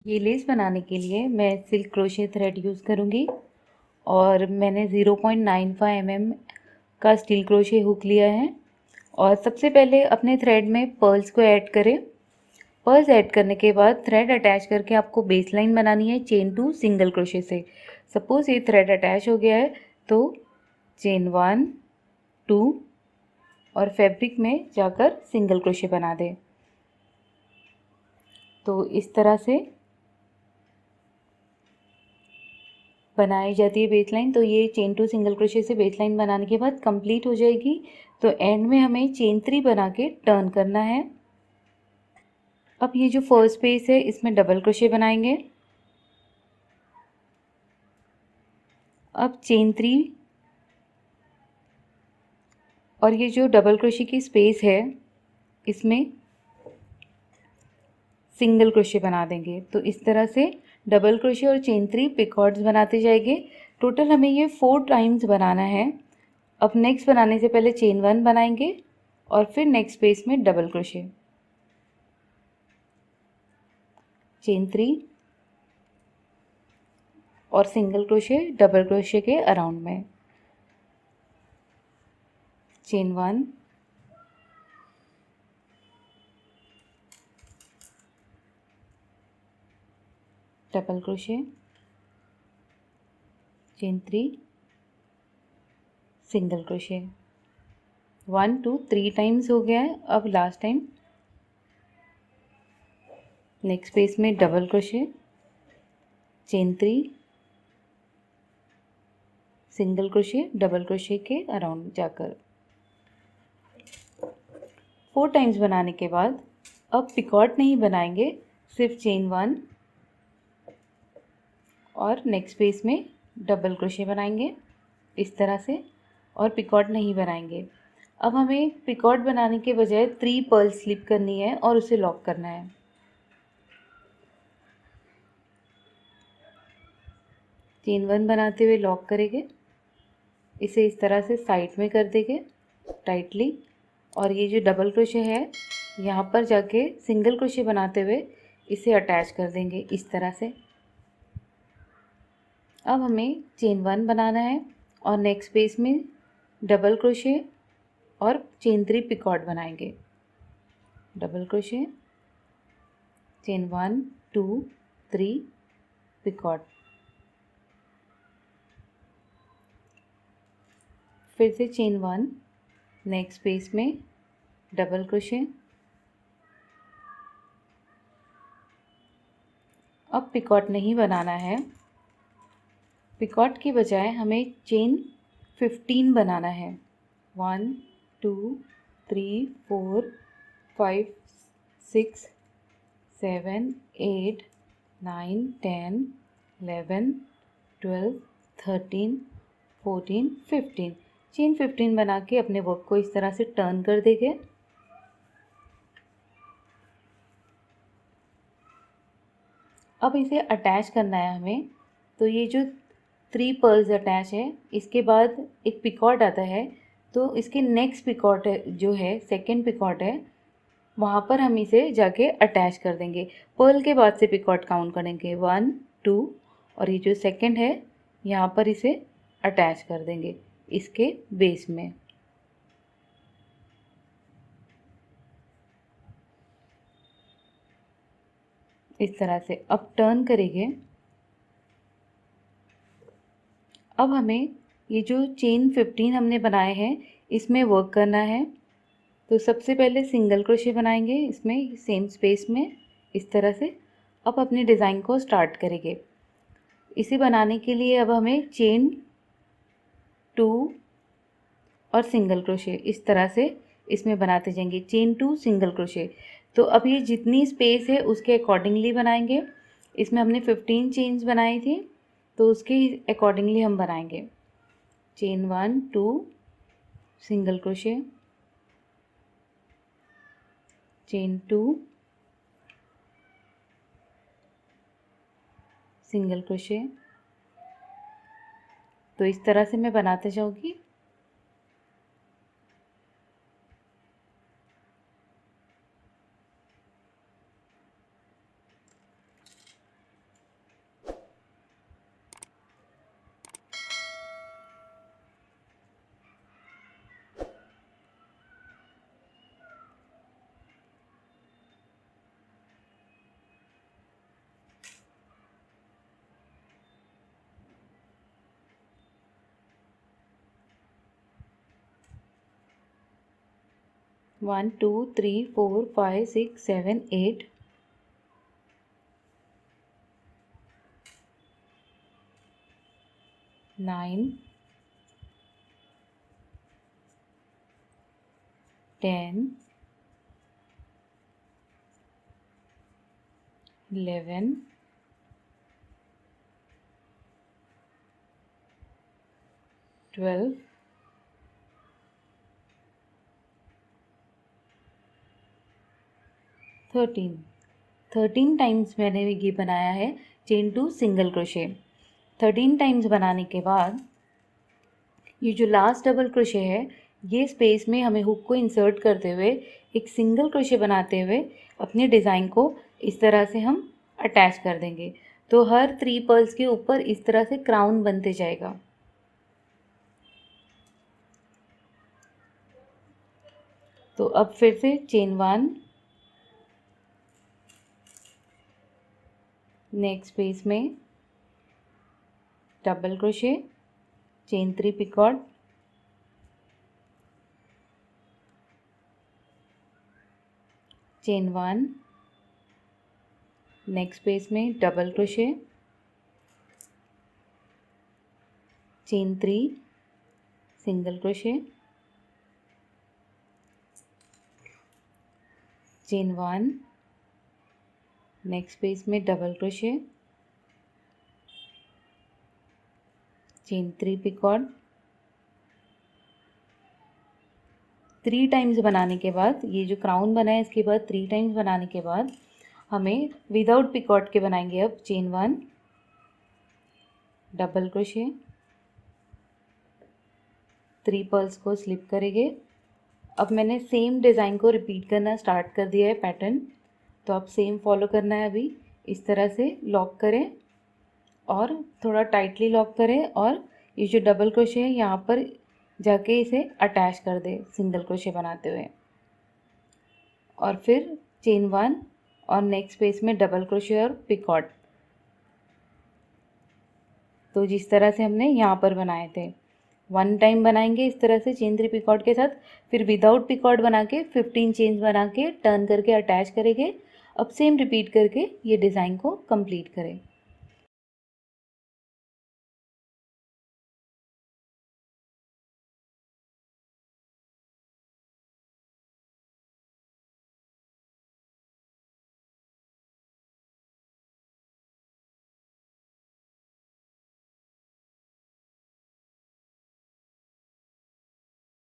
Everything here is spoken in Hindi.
ये लेस बनाने के लिए मैं सिल्क क्रोशे थ्रेड यूज़ करूँगी और मैंने 0.95 mm का स्टील क्रोशे हुक लिया है। और सबसे पहले अपने थ्रेड में पर्ल्स को ऐड करें। पर्ल्स ऐड करने के बाद थ्रेड अटैच करके आपको बेस लाइन बनानी है चेन 2 सिंगल क्रोशे से। सपोज़ ये थ्रेड अटैच हो गया है तो चेन 1 2 और फैब्रिक में जाकर सिंगल क्रोशे बना दें। तो इस तरह से बनाई जाती है बेस लाइन। तो ये चेन 2 सिंगल क्रोशे से बेस लाइन बनाने के बाद कंप्लीट हो जाएगी। तो एंड में हमें चेन 3 बना के टर्न करना है। अब ये जो फर्स्ट स्पेस है इसमें डबल क्रोशे बनाएंगे। अब चेन 3 और ये जो डबल क्रोशे की स्पेस है इसमें सिंगल क्रोशे बना देंगे। तो इस तरह से डबल क्रोशे और चेन 3 पिकॉर्ड्स बनाते जाएंगे। टोटल हमें ये 4 टाइम्स बनाना है। अब नेक्स्ट बनाने से पहले चेन 1 बनाएंगे और फिर नेक्स्ट स्पेस में डबल क्रोशे, चेन 3 और सिंगल क्रोशे डबल क्रोशे के अराउंड में, chain 1 double crochet, chain 3 single crochet. 1 2 3 times हो गया है। अब लास्ट टाइम नेक्स्ट स्पेस में double crochet, chain 3 single crochet double crochet के अराउंड जाकर 4 टाइम्स बनाने के बाद अब पिकॉट नहीं बनाएंगे, सिर्फ चेन 1 और नेक्स्ट स्पेस में डबल क्रोशे बनाएंगे इस तरह से, और पिकॉट नहीं बनाएंगे। अब हमें पिकॉट बनाने के बजाय 3 पर्ल स्लिप करनी है और उसे लॉक करना है। चेन 1 बनाते हुए लॉक करेंगे, इसे इस तरह से साइड में कर देंगे टाइटली, और ये जो डबल क्रोशे है यहाँ पर जाके सिंगल क्रोशे बनाते हुए इसे अटैच कर देंगे इस तरह से। अब हमें चेन 1 बनाना है और नेक्स्ट स्पेस में डबल क्रोशे और चेन 3 पिकॉट बनाएंगे। डबल क्रोशे, चेन 1 2 3 पिकॉट, फिर से चेन 1 नेक्स्ट स्पेस में डबल क्रोशे। अब पिकॉट नहीं बनाना है, पिकॉट के बजाय हमें चेन 15 बनाना है। 1 2 3 4 5 6 7 8 9 10 11 12 13 14 15 चेन 15 बना के अपने वर्क को इस तरह से टर्न कर देंगे। अब इसे अटैच करना है हमें। तो ये जो 3 पर्ल्स अटैच है इसके बाद एक पिकॉट आता है, तो इसके नेक्स्ट पिकॉट जो है सेकंड पिकॉट है वहाँ पर हम इसे जाके अटैच कर देंगे। पर्ल के बाद से पिकॉट काउंट करेंगे 1 2 और ये जो सेकंड है यहाँ पर इसे अटैच कर देंगे इसके बेस में। इस तरह से अब टर्न करेंगे। अब हमें ये जो चेन 15 हमने बनाए हैं इसमें वर्क करना है। तो सबसे पहले सिंगल क्रोशे बनाएंगे इसमें सेम स्पेस में इस तरह से। अब अपने डिज़ाइन को स्टार्ट करेंगे। इसे बनाने के लिए अब हमें चेन 2 और सिंगल क्रोशे इस तरह से इसमें बनाते जाएंगे, चेन 2 सिंगल क्रोशे। तो अब ये जितनी स्पेस है उसके अकॉर्डिंगली बनाएंगे। इसमें हमने 15 चेन्स बनाई थी तो उसके अकॉर्डिंगली हम बनाएंगे। Chain 1 2 single crochet, chain 2 single crochet. तो इस तरह से मैं बनाते जाऊंगी। 1 2 3 4 5 6 7 8 9 10 11 12 13 टाइम्स मैंने ये बनाया है chain two single crochet. 13 times बनाने के बाद ये जो लास्ट डबल क्रोशे है, ये स्पेस में हमें हुक को इंसर्ट करते हुए एक सिंगल क्रोशे बनाते हुए अपने डिज़ाइन को इस तरह से हम अटैच कर देंगे। तो हर 3 पर्ल्स के ऊपर इस तरह से क्राउन बनते जाएगा। तो अब फिर से चेन 1, नेक्स्ट स्पेस में double crochet, chain 3 picot, chain 1, next space में double crochet, chain 3, single crochet, chain 1, next space में double crochet, chain 3 picot. 3 times बनाने के बाद, ये जो क्राउन बना है इसके बाद 3 टाइम्स बनाने के बाद हमें विदाउट पिकॉट के बनाएंगे। अब चेन 1, डबल क्रोशे, 3 पर्ल्स को स्लिप करेंगे। अब मैंने सेम डिज़ाइन को रिपीट करना स्टार्ट कर दिया है पैटर्न, तो अब सेम फॉलो करना है। अभी इस तरह से लॉक करें और थोड़ा टाइटली लॉक करें और ये जो डबल क्रोशे है यहाँ पर जाके इसे अटैच कर दे सिंगल क्रोशे बनाते हुए, और फिर चेन 1 और नेक्स्ट स्पेस में डबल क्रोशे और पिकॉट। तो जिस तरह से हमने यहाँ पर बनाए थे, 1 टाइम बनाएंगे इस तरह से चेन 3 पिकॉट के साथ, फिर विदाउट पिकॉट बना के 15 चेन्स बना के टर्न करके अटैच करेंगे। अब सेम रिपीट करके ये डिज़ाइन को कंप्लीट करें।